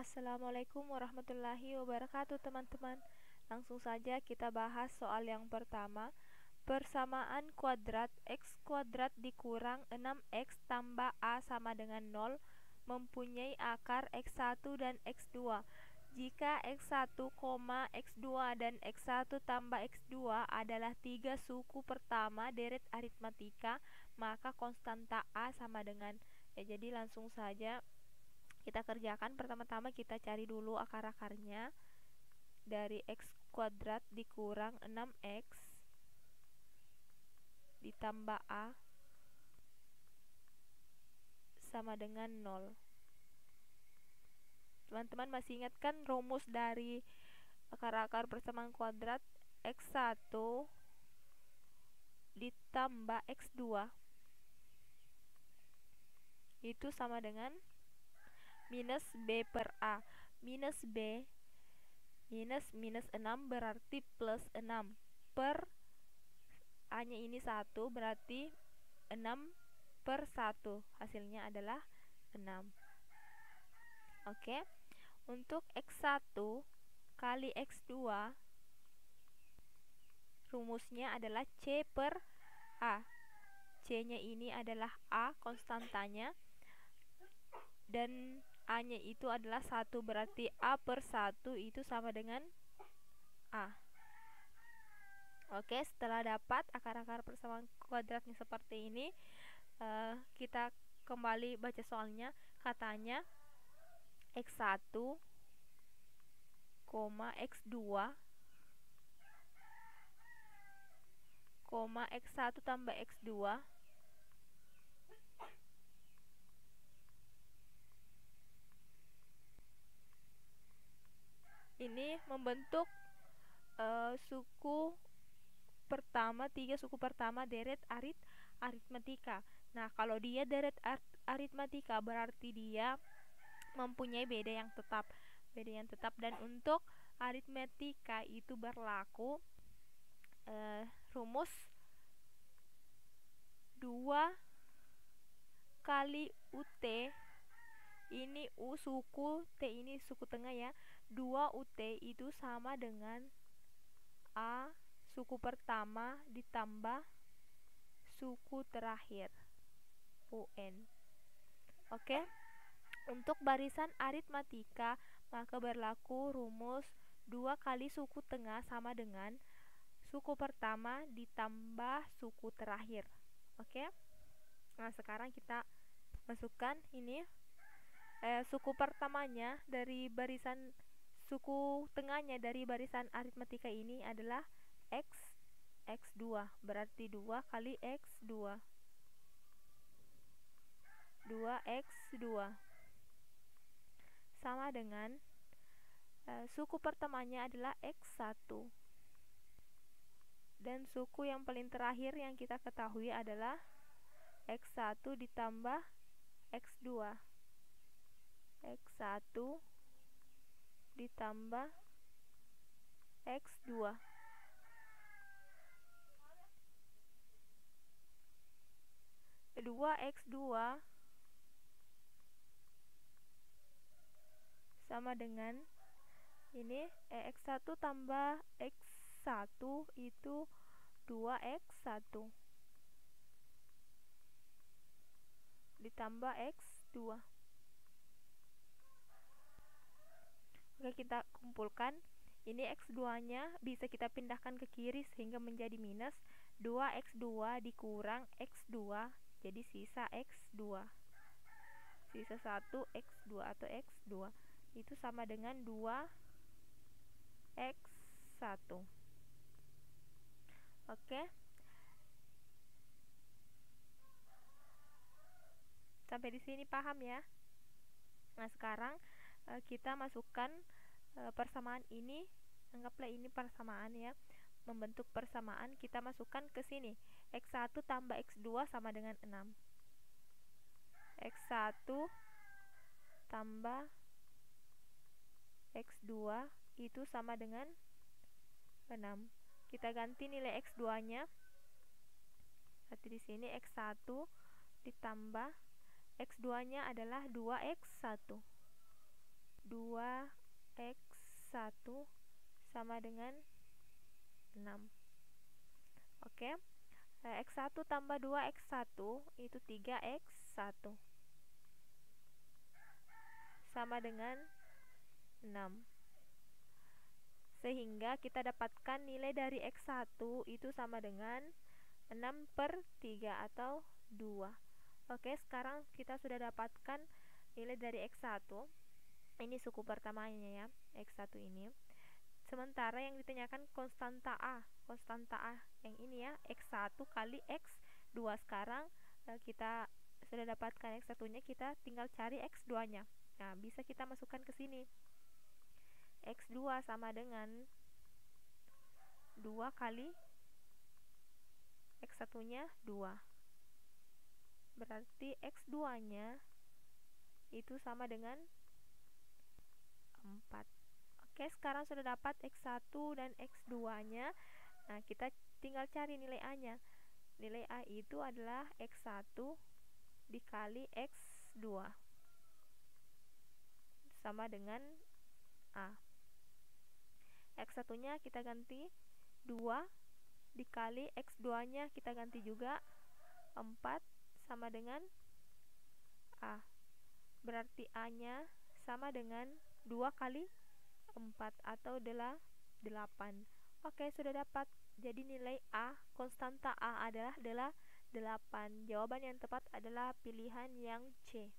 Assalamualaikum warahmatullahi wabarakatuh teman-teman. Langsung saja kita bahas soal yang pertama. Persamaan kuadrat x kuadrat dikurang 6x tambah a sama dengan 0 mempunyai akar x1 dan x2. Jika x1, x2 dan x1 tambah x2 adalah tiga suku pertama deret aritmatika, maka konstanta a sama dengan jadi langsung saja kita kerjakan. Pertama-tama kita cari dulu akar-akarnya. Dari x kuadrat dikurang 6x ditambah a sama dengan 0. Teman-teman masih ingat kan rumus dari akar-akar persamaan kuadrat? X1 ditambah x2 itu sama dengan minus b per a. Minus b minus 6 berarti plus 6 per a nya ini 1 berarti 6 per 1, hasilnya adalah 6. Oke, untuk x1 kali x2 rumusnya adalah c per a. C nya ini adalah a konstantanya dan a nya itu adalah 1, berarti a per 1 itu sama dengan a. Oke, setelah dapat akar-akar persamaan kuadratnya seperti ini, kita kembali baca soalnya. Katanya x1, x2, x1 tambah x2 ini membentuk suku pertama, tiga suku pertama deret aritmatika. Nah, kalau dia deret aritmatika berarti dia mempunyai beda yang tetap. Dan untuk aritmatika itu berlaku rumus 2 kali UT, ini U suku, T ini suku tengah ya. 2 UT itu sama dengan A suku pertama ditambah suku terakhir UN. Oke. Untuk barisan aritmatika maka berlaku rumus 2 kali suku tengah sama dengan suku pertama ditambah suku terakhir. Oke. Nah, sekarang kita masukkan ini suku pertamanya dari barisan, suku tengahnya dari barisan aritmatika ini adalah x2, berarti 2 kali x2 2x2 sama dengan suku pertamanya adalah x1 dan suku yang paling terakhir yang kita ketahui adalah x1 ditambah x2 x1 ditambah x2 2x2 sama dengan ini x1 tambah x1 itu 2x1 ditambah x2. Oke, kita kumpulkan. Ini x2 nya bisa kita pindahkan ke kiri sehingga menjadi minus 2x2 dikurang x2, jadi sisa x2, sisa 1x2 atau x2 itu sama dengan 2x1. Oke, sampai di sini paham ya? Nah, sekarang kita masukkan persamaan ini, anggaplah ini persamaan ya, membentuk persamaan. Kita masukkan ke sini, x1 tambah x2 sama dengan 6, x1 tambah x2 itu sama dengan 6. Kita ganti nilai x2 nya, berarti di sini x1 ditambah x2 nya adalah 2x1 2x1 sama dengan 6. Oke, x1 tambah 2x1 itu 3x1 sama dengan 6. Sehingga kita dapatkan nilai dari x1 itu sama dengan 6/3 atau 2. Oke, sekarang kita sudah dapatkan nilai dari x1. Ini suku pertamanya ya, x1 ini. Sementara yang ditanyakan konstanta A yang ini ya, x1 kali x2. Sekarang kita sudah dapatkan x1 nya, kita tinggal cari x2 nya. Nah, bisa kita masukkan ke sini. X2 sama dengan 2 kali X1 nya 2. Berarti X2 nya itu sama dengan 4. Oke, sekarang sudah dapat X1 dan X2 nya. Nah, kita tinggal cari nilai A nya. Nilai A itu adalah X1 dikali X2 sama dengan A. X1 nya kita ganti 2 dikali X2 nya kita ganti juga 4 sama dengan A. Berarti A nya sama dengan 2 kali 4 atau 8. Oke, sudah dapat. Jadi nilai A, konstanta A adalah 8. Jawaban yang tepat adalah pilihan yang C.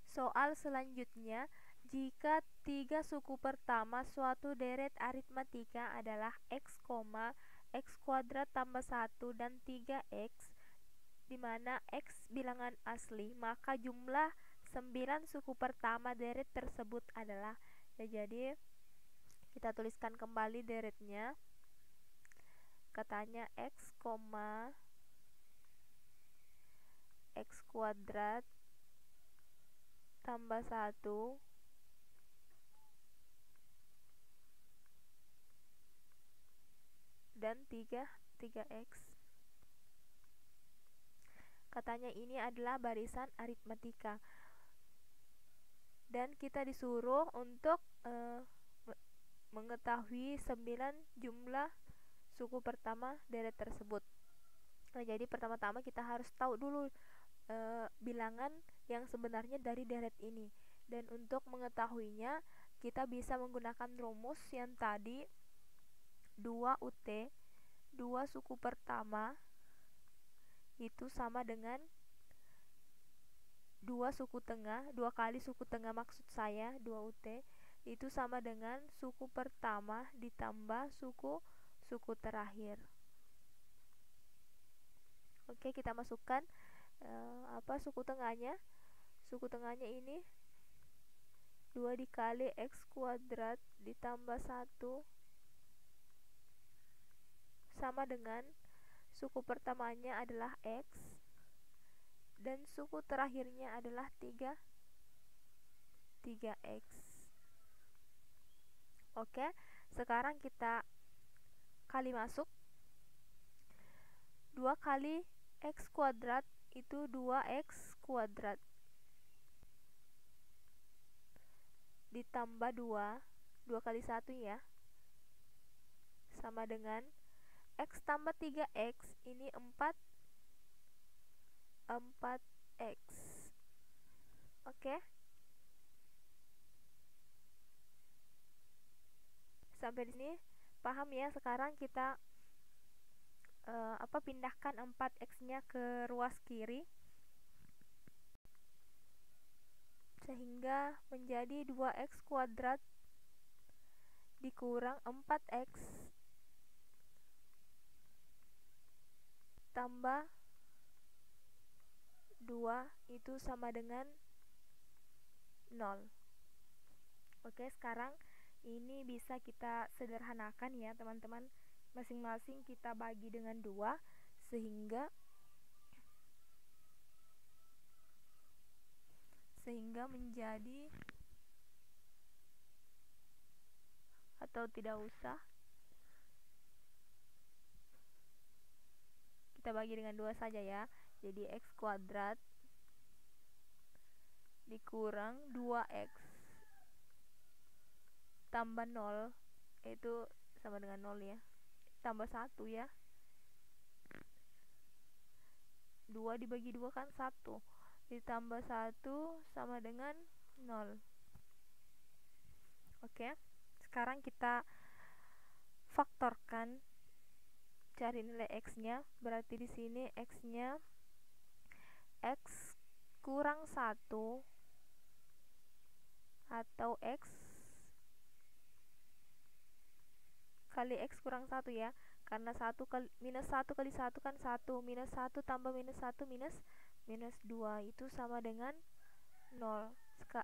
Soal selanjutnya, jika 3 suku pertama suatu deret aritmatika adalah x, x kuadrat tambah 1 dan 3x, di mana x bilangan asli, maka jumlah 9 suku pertama deret tersebut adalah, ya, jadi kita tuliskan kembali deretnya. Katanya x, x kuadrat tambah 1 dan 3x. Katanya ini adalah barisan aritmatika. Dan kita disuruh untuk mengetahui 9 jumlah suku pertama deret tersebut. Nah, jadi pertama-tama kita harus tahu dulu bilangan yang sebenarnya dari deret ini. Dan untuk mengetahuinya, kita bisa menggunakan rumus yang tadi, 2UT, 2 suku pertama itu sama dengan 2 suku tengah, 2 kali suku tengah maksud saya, 2UT itu sama dengan suku pertama ditambah suku terakhir. Oke, kita masukkan suku tengahnya. Suku tengahnya ini 2 dikali x kuadrat ditambah 1 sama dengan suku pertamanya adalah x dan suku terakhirnya adalah 3x. Oke, sekarang kita kali masuk. 2 kali x kuadrat itu 2x kuadrat ditambah 2 kali 1 ya, sama dengan x tambah 3x ini 4x. Oke, sampai di sini paham ya? Sekarang kita pindahkan 4x nya ke ruas kiri sehingga menjadi 2x kuadrat dikurang 4x tambah 2 itu sama dengan 0. Oke, sekarang ini bisa kita sederhanakan ya teman-teman. Masing-masing kita bagi dengan 2 sehingga menjadi, atau tidak usah, kita bagi dengan 2 saja ya. Jadi x kuadrat dikurang 2x tambah 0, itu sama dengan 0 ya, tambah 1 ya. 2 dibagi 2 kan 1, ditambah 1 sama dengan 0. Oke, sekarang kita faktorkan, cari nilai x-nya. Berarti di sini x-nya x kurang 1 atau x kali x kurang 1 ya. Karena 1 kali minus 1 kali 1 kan 1, minus 1 tambah minus 1 minus 2 itu sama dengan 0.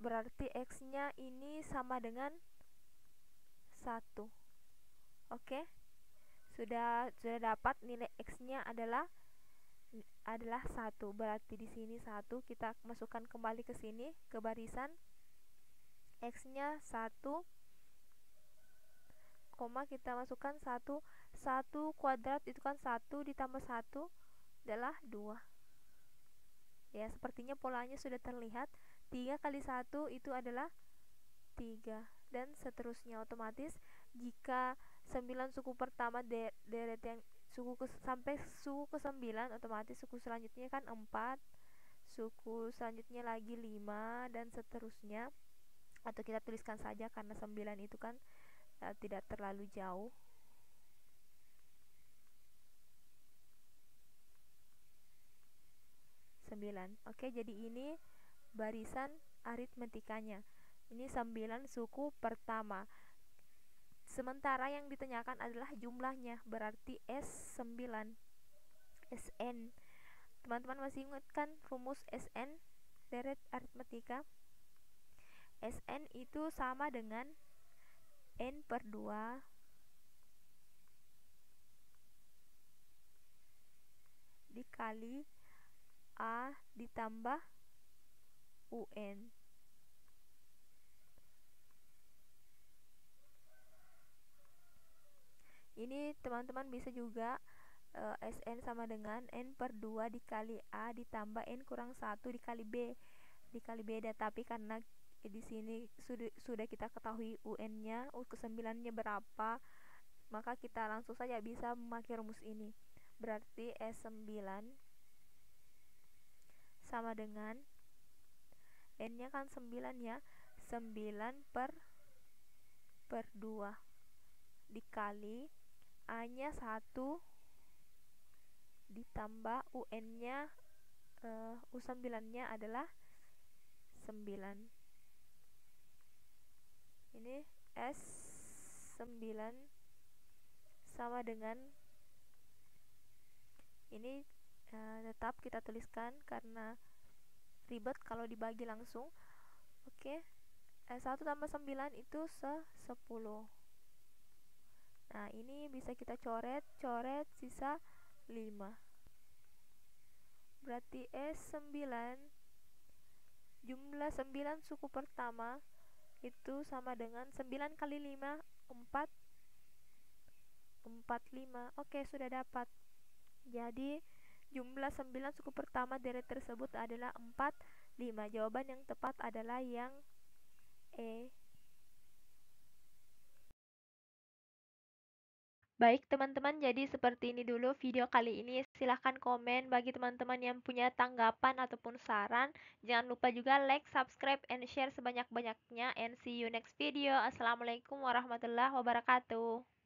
Berarti x-nya ini sama dengan 1. Oke. Sudah dapat nilai x-nya adalah 1. Berarti di sini 1, kita masukkan kembali ke sini ke barisan. X-nya 1, kita masukkan 1 kuadrat itu kan 1 ditambah 1 adalah 2. Ya, sepertinya polanya sudah terlihat. 3 kali 1 itu adalah 3 dan seterusnya. Otomatis jika 9 suku pertama deret yang sampai suku ke-9, otomatis suku selanjutnya kan 4, suku selanjutnya lagi 5 dan seterusnya. Atau kita tuliskan saja karena 9 itu kan tidak terlalu jauh. Oke, jadi ini barisan aritmetikanya. Ini 9 suku pertama. Sementara yang ditanyakan adalah jumlahnya, berarti S9. Sn. Teman-teman masih ingat kan rumus Sn deret aritmetika? Sn itu sama dengan n/2 dikali A ditambah UN. Ini teman-teman bisa juga Sn sama dengan n/2 dikali A ditambah n kurang 1 dikali B tapi karena di sini sudah kita ketahui UN-nya, ke-9-nya berapa, maka kita langsung saja bisa memakai rumus ini. Berarti S9 sama dengan N-nya kan 9 ya, 9/2 dikali A-nya 1 ditambah UN-nya, U9-nya adalah 9. Ini S9 sama dengan ini, tetap kita tuliskan karena ribet kalau dibagi langsung. Oke, 1 tambah 9 itu 10. Nah, ini bisa kita coret sisa 5. Berarti S9 jumlah 9 suku pertama itu sama dengan 9 kali 5, 45. Oke, sudah dapat. Jadi jumlah 9 suku pertama deret tersebut adalah 45. Jawaban yang tepat adalah yang E. Baik teman-teman, jadi seperti ini dulu video kali ini. Silahkan komen bagi teman-teman yang punya tanggapan ataupun saran. Jangan lupa juga like, subscribe, and share sebanyak-banyaknya. And see you next video. Assalamualaikum warahmatullahi wabarakatuh.